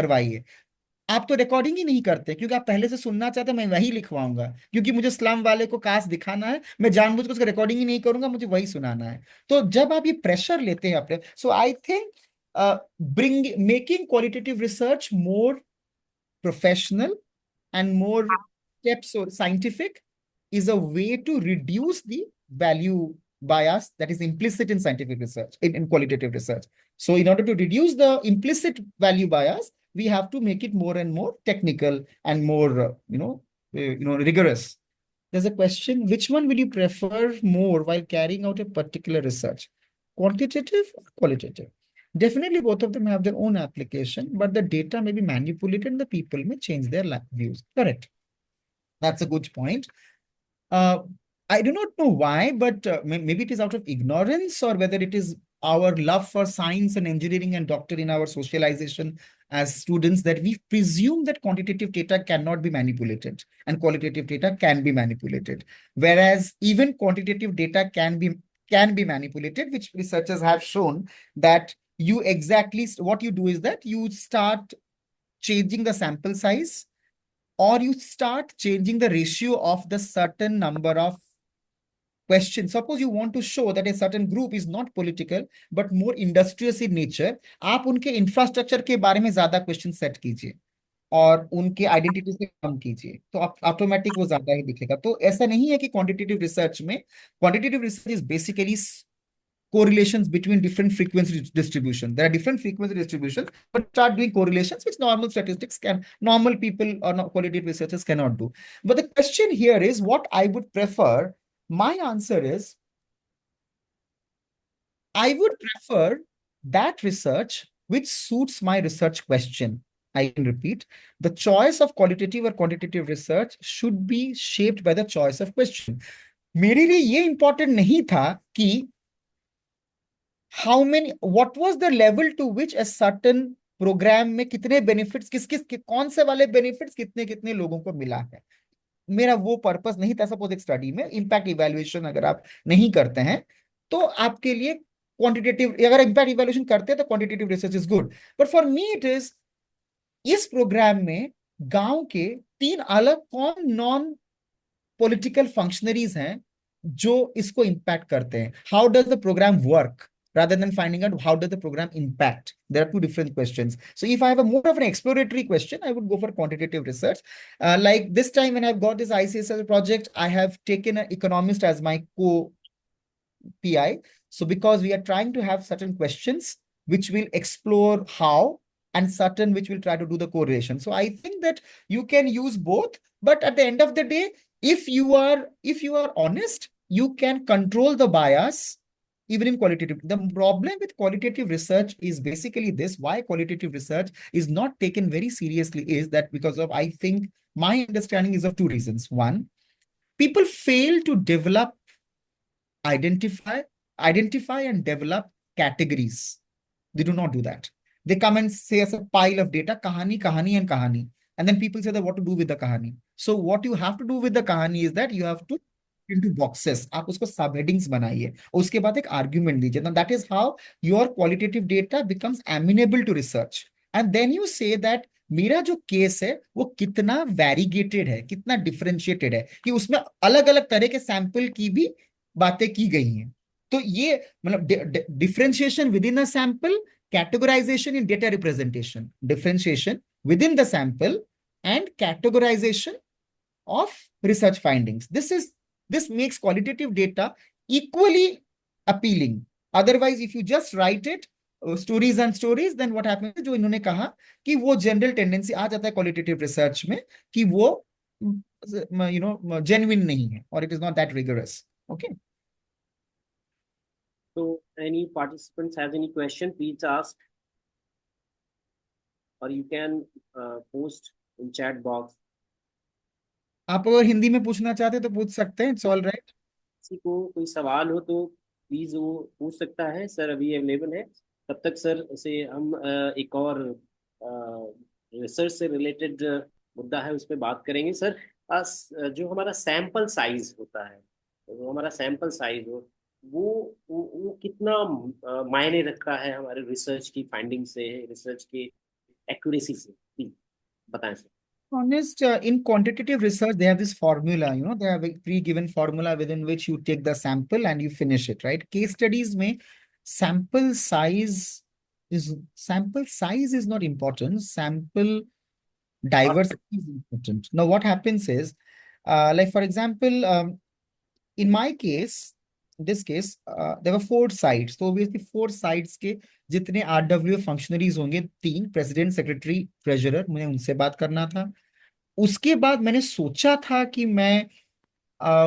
करवाइए। आप तो रिकॉर्डिंग ही नहीं करते क्योंकि आप पहले से सुनना चाहते हैं, मैं वही लिखवाऊंगा क्योंकि मुझे स्लम वाले को कास्ट दिखाना है, मैं जानबूझ के उसका रिकॉर्डिंग ही नहीं करूंगा, मुझे वही सुनाना है। तो जब आप ये प्रेशर लेते हैं अपने, so I think bring making qualitative research more professional and more steps or scientific is a way to reduce the value bias that is implicit in scientific research, in qualitative research. So in order to reduce the implicit value bias, we have to make it more and more technical and more rigorous. There's a question: which one will you prefer more while carrying out a particular research, quantitative or qualitative? Definitely, both of them have their own application, but the data may be manipulated and the people may change their views. Correct. That's a good point. Uh, I do not know why, but maybe it is out of ignorance or whether it is our love for science and engineering and doctor in our socialization as students that we presume that quantitative data cannot be manipulated and qualitative data can be manipulated. Whereas even quantitative data can be manipulated, which researchers have shown that you exactly what you do is that you start changing the sample size or you start changing the ratio of the certain number of questions. Suppose you want to show that a certain group is not political but more industrious in nature, आप उनके infrastructure के बारे में ज्यादा question set कीजिए और उनके identity से कम कीजिए, तो आप ऑटोमेटिक वो ज्यादा ही दिखेगा। तो ऐसा नहीं है कि क्वांटिटेटिव रिसर्च में, quantitative research is basically correlations between different frequency distribution. There are different frequency distributions, but start doing correlations which normal statistics can, normal people or not qualitative researchers cannot do. But the question here is what I would prefer. My answer is I would prefer that research which suits my research question. I can repeat, the choice of qualitative or quantitative research should be shaped by the choice of question. मेरे लिए ये important नहीं था कि how many, what was the level to which a certain programme में कितने benefits कौन से वाले बेनिफिट्स कितने कितने लोगों को मिला है। मेरा वो पर्पस नहीं था। सपोज एक स्टडी में इम्पैक्ट इवैल्यूएशन अगर आप नहीं करते हैं तो आपके लिए क्वांटिटेटिव, अगर इम्पैक्ट इवैल्यूएशन करते हैं तो quantitative research is good, but for me it is इस प्रोग्राम में गांव के 3 अलग कौन नॉन पॉलिटिकल फंक्शनरीज हैं जो इसको इम्पैक्ट करते हैं। How does the programme work rather than finding out how does the program impact. There are two different questions. So if I have a more of an exploratory question, I would go for quantitative research. Like this time when I've got this ICSL project, I have taken an economist as my co-PI. So because we are trying to have certain questions which will explore how and certain which will try to do the correlation. So I think that you can use both, but at the end of the day, if you are honest, you can control the bias even in qualitative. The problem with qualitative research is basically this: why qualitative research is not taken very seriously is that because of, I think, my understanding is of two reasons. One, people fail to identify identify and develop categories. They do not do that. They come and say as a pile of data, kahani, kahani, and kahani. And then people say that what to do with the kahani. So what you have to do with the kahani is that you have to into boxes. आप उसको सब headings बनाइए और उसके बाद एक argument दीजिए. Now that is how your qualitative data becomes amenable to research. And then you say that मेरा जो केस है वो कितना वैरीगेटेड है, कितना डिफरेंशिएटेड है, कि उसमें अलग अलग तरह के सैंपल की भी बातें की गई हैं। तो ये मतलब differentiation with in a sample, categorization in data representation, differentiation within the sample, and categorization of research findings. This makes qualitative data equally appealing. Otherwise, if you just write it stories and stories, then what happens, जो इन्होंने कहा कि वो general tendency आ जाता है qualitative research में कि वो जेन्युइन नहीं है और it is not that rigorous. Okay. So any participants has any question, please ask, or you can post in chat box. आप अगर हिंदी में पूछना चाहते तो पूछ सकते हैं, इट्स ऑल राइट. किसी को कोई सवाल हो तो प्लीज वो पूछ सकता है, सर अभी अवेलेबल है. तब तक सर से हम एक और रिसर्च से रिलेटेड मुद्दा है उस पर बात करेंगे. सर जो हमारा सैंपल साइज होता है, जो हमारा सैंपल साइज हो वो कितना मायने रखता है हमारे रिसर्च की फाइंडिंग से, रिसर्च के एक्यूरेसी से, प्लीज बताएं sir. Honest, in quantitative research, they have this formula, they have a pre-given formula within which you take the sample and you finish it, right? Case studies may sample size sample size is not important. Sample और diversity is important. Now, what happens is, like for example, in my case, this case, there were 4 sites. So obviously 4 sites के जितने RWA functionaries होंगे, 3, president, secretary, treasurer, मुझे उनसे बात करना था। उसके बाद मैंने सोचा था कि मैं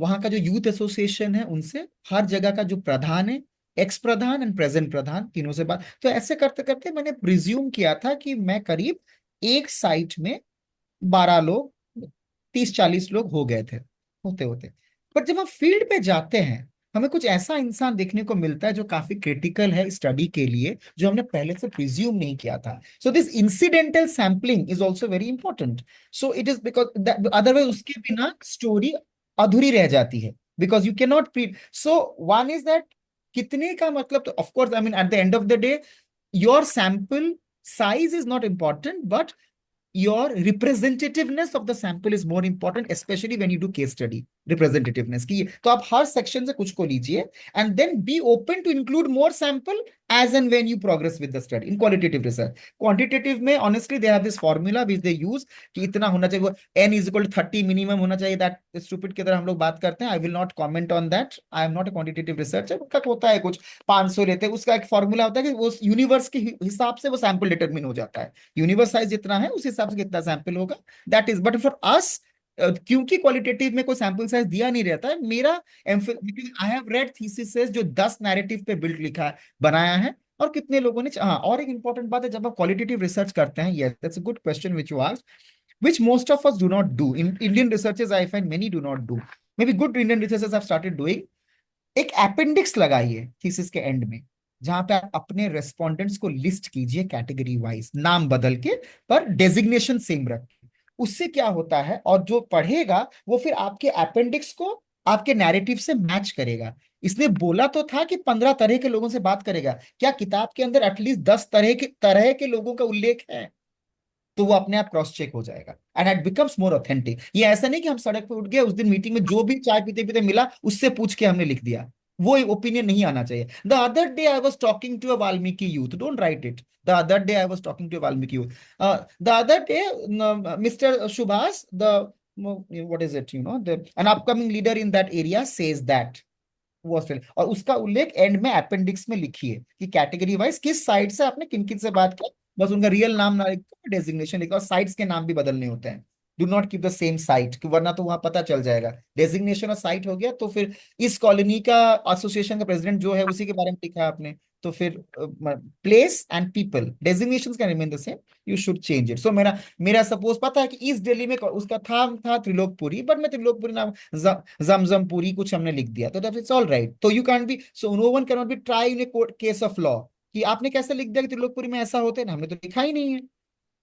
वहाँ का जो यूथ एसोसिएशन है उनसे, हर जगह का जो प्रधान है, एक्स प्रधान एंड प्रेजेंट प्रधान, तीनों से बात। तो ऐसे करते करते मैंने प्रिज्यूम किया था कि मैं करीब एक साइट में 12 लोग, 30-40 लोग हो गए थे होते होते। पर जब हम फील्ड पे जाते हैं, हमें कुछ ऐसा इंसान देखने को मिलता है जो काफी क्रिटिकल है स्टडी के लिए, जो हमने पहले से प्रिज्यूम नहीं किया था। So this incidental sampling is also very important. So it is because otherwise उसके बिना स्टोरी अधूरी रह जाती है, because you can not pre. So one is that, कितने का मतलब, तो of course I mean at the end of the day your sample size is not important, but your representativeness of the sample is more important, especially when you do case study representativeness की। तो आप हर section से कुछ को लीजिए and then be open to include more sample as and when you progress with the study in qualitative research. Quantitative में honestly they have this formula which they use कि इतना होना चाहिए, वो n is equal to 30 minimum होना चाहिए। That stupid की तरह हम लोग बात करते हैं। I will not comment on that, I am not a quantitative researcher. उनका होता है कुछ 500 लेते हैं, उसका एक फॉर्मूला होता है कि वो यूनिवर्स के हिसाब से वो सैंपल डिटरमिन हो जाता है। यूनिवर्स साइज जितना है उस हिसाब से कितना सैंपल होगा, that is. But for us, क्योंकि क्वालिटेटिव में कोई सैंपल साइज दिया नहीं रहता है, मेरा आई हैव रेड थीसिस जो 10 नैरेटिव पे बिल्ड लिखा है, बनाया है, और कितने लोगों ने। हाँ, और एक इंपॉर्टेंट बात है, जब आप क्वालिटेटिव रिसर्च करते हैं, yes that's a good question which you asked, which most of us do not do. In Indian researchers, I find many do not do. Maybe good Indian researchers have started doing. एक appendix लगाइए thesis के and में, जहां पे आप अपने respondents को list कीजिए कैटेगरी वाइज, नाम बदल के, पर डेजिग्नेशन सेम रख के। उससे क्या होता है, और जो पढ़ेगा वो फिर आपके अपेंडिक्स को आपके नैरेटिव से मैच करेगा। इसने बोला तो था कि 15 तरह के लोगों से बात करेगा, क्या किताब के अंदर एटलीस्ट 10 तरह के लोगों का उल्लेख है? तो वो अपने आप क्रॉस चेक हो जाएगा and it becomes more authentic. ये ऐसा नहीं कि हम सड़क पे उठ गए उस दिन मीटिंग में, जो भी चाय पीते पीते मिला उससे पूछ के हमने लिख दिया। वो ओपिनियन नहीं आना चाहिए। The other day I was talking to a Valmiki youth, don't write it. The other day I was talking to a Valmiki youth, the other day mister Subhash, the what is it, an upcoming leader in that area says that, वो Australia, और उसका उल्लेख and में appendix में लिखिए कि category wise किस site से आपने किन किन से बात किया। बस उनका रियल नाम ना लिखो, डेजिग्नेशन लिखो, और साइट्स के नाम भी बदलने होते हैं। Do not keep the same site, वरना तो वहां पता चल जाएगा। डेजिग्नेशन और साइट हो गया तो फिर इस कॉलोनी का एसोसिएशन का प्रेसिडेंट जो है उसी के बारे में लिखा है आपने, तो फिर place and people designations can remain the same, you should change it. So मेरा मेरा सपोज पता है कि ईस्ट दिल्ली में उसका था त्रिलोकपुरी, बट मैं त्रिलोकपुरी नाम जमजमपुरी कुछ हमने लिख दिया, तो दैट इट्स ऑल राइट। तो you can be, so no one can not be try in a case of law कि आपने कैसे लिख दिया कि त्रिलोकपुरी में ऐसा होते हैं ना, हमने तो लिखा ही नहीं है।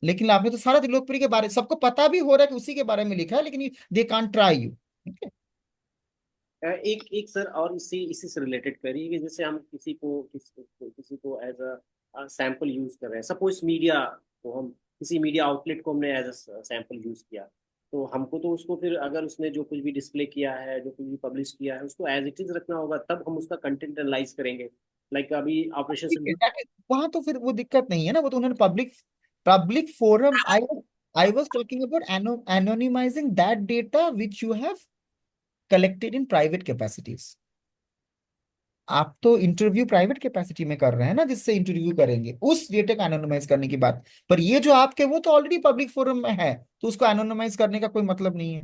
लेकिन आपने तो सारा त्रिलोकपुरी के बारे, सबको पता भी हो रहा है कि उसी के बारे में लिखा है, लेकिन दे कांट ट्राई यू। एक एक सर, और इसी इसी से रिलेटेड करिए कि जैसे हम किसी को एज अ सैंपल यूज कर रहे हैं, सपोज मीडिया को, हम किसी मीडिया आउटलेट को हमने एज अ सैंपल यूज किया, तो हमको तो उसको फिर अगर उसने जो कुछ भी डिस्प्ले किया है, जो कुछ भी पब्लिश किया है, उसको एज इट इज रखना होगा, तब हम उसका कंटेंट एनालाइज करेंगे। लाइक अभी ऑपरेशन ठीक है, सिंदूर। वहां तो फिर वो दिक्कत नहीं है ना, वो तो उन्होंने public public forum, I was talking about anonymizing that data which you have collected in private capacities। आप तो इंटरव्यू प्राइवेट कैपेसिटी में कर रहे हैं ना, जिससे इंटरव्यू करेंगे, उस डेटा को एनोनिमाइज करने की बात। पर ये जो आपके, वो तो ऑलरेडी पब्लिक फोरम में है, तो उसको एनोनिमाइज करने का कोई मतलब नहीं है।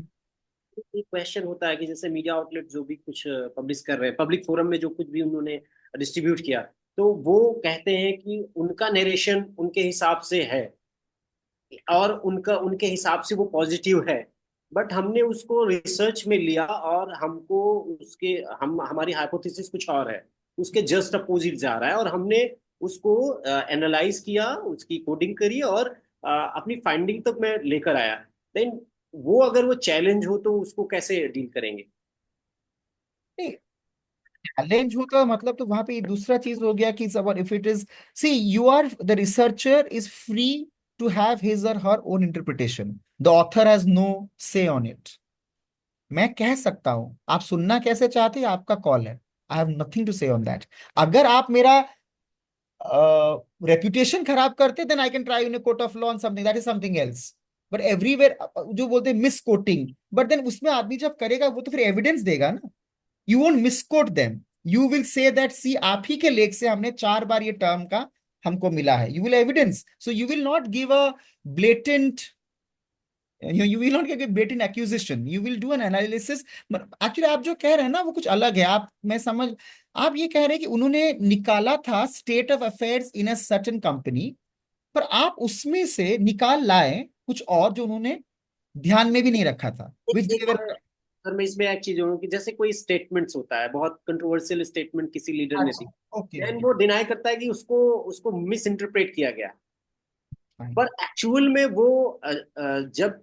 एक क्वेश्चन होता है कि जैसे मीडिया आउटलेट जो भी कुछ पब्लिश कर रहे हैं, पब्लिक फोरम में जो कुछ भी उन्होंने डिस्ट्रीब्यूट किया, तो वो कहते हैं कि उनका नरेशन उनके हिसाब से है, और उनका उनके हिसाब से वो पॉजिटिव है। बट हमने उसको रिसर्च में लिया और हमको उसके हम हमारी हाइपोथेसिस कुछ और है, उसके जस्ट अपोजिट जा रहा है, और हमने उसको एनालाइज किया, उसकी कोडिंग करी, और अपनी फाइंडिंग तक मैं लेकर आया। देन वो अगर वो चैलेंज हो तो उसको कैसे डील करेंगे? नहीं, चैलेंज होता मतलब तो वहां पे दूसरा चीज हो गया कि सब, if it is, see you are the researcher is free to have his or her own interpretation. The author has no say on it. मैं कह सकता हूं, आप सुनना कैसे चाहते हैं आपका कॉल है। I have nothing to say on that. अगर आप मेरा रेपुटेशन खराब करते, then I can try in court of law on something, that is something else. But everywhere जो बोलते हैं मिस कोटिंग, बट देन उसमें आदमी जब करेगा वो तो फिर एविडेंस देगा ना। You won't misquote them, you will say that see आप ही के लेख से हमने 4 बार ये टर्म का हमको मिला है, you will evidence. So you will not give a blatant, you will not get a blatant accusation, you will do an analysis। Actually आप जो कह रहे हैं ना वो कुछ अलग है। आप, मैं समझ, आप ये कह रहे हैं कि उन्होंने निकाला था state of affairs in a certain company, पर आप उसमें से निकाल लाए कुछ और जो उन्होंने ध्यान में भी नहीं रखा था, एक विच एक देवर। सर मैं इसमें एक चीज जोड़ूं कि जैसे कोई स्टेटमेंट्स होता है, बहुत कंट्रोवर्शियल स्टेटमेंट किसी लीडर ने दी, अच्छा, ओके देन ओके, वो डिनाई करता है कि उसको उसको मिस इंटरप्रेट किया गया। फाइन। पर एक्चुअल में वो जब